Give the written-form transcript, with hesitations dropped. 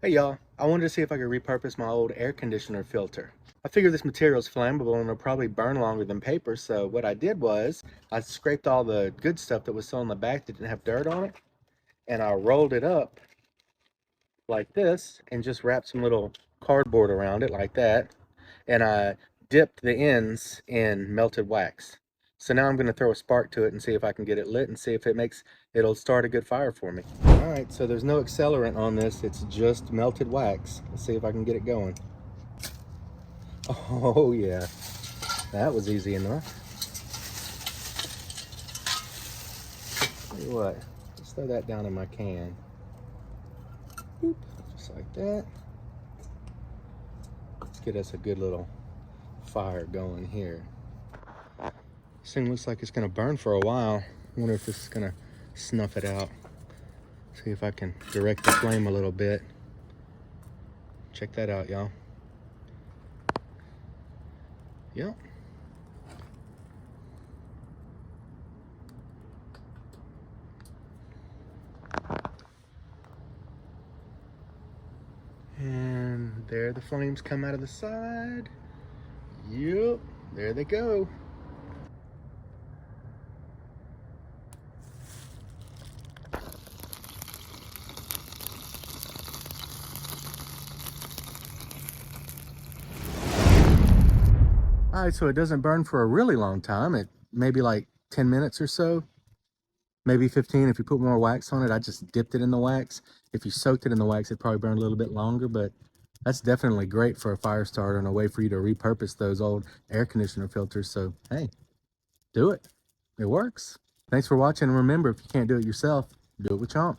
Hey y'all, I wanted to see if I could repurpose my old air conditioner filter. I figure this material is flammable and it'll probably burn longer than paper, so what I did was I scraped all the good stuff that was still in the back that didn't have dirt on it, and I rolled it up like this and just wrapped some little cardboard around it like that, and I dipped the ends in melted wax. So now I'm going to throw a spark to it and see if I can get it lit and see if it'll start a good fire for me. All right, so there's no accelerant on this. It's just melted wax. Let's see if I can get it going. Oh yeah, that was easy enough. Tell you what, let's throw that down in my can. Boop, just like that. Let's get us a good little fire going here. This thing looks like it's gonna burn for a while. I wonder if this is gonna snuff it out. See if I can direct the flame a little bit. Check that out, y'all. Yep. And there the flames come out of the side. Yep, there they go. All right, so it doesn't burn for a really long time. It maybe like 10 minutes or so, maybe 15 if you put more wax on it. I just dipped it in the wax. If you soaked it in the wax, it'd probably burn a little bit longer, but that's definitely great for a fire starter and a way for you to repurpose those old air conditioner filters. So, hey, do it. It works. Thanks for watching. And remember, if you can't do it yourself, do it with Chomp.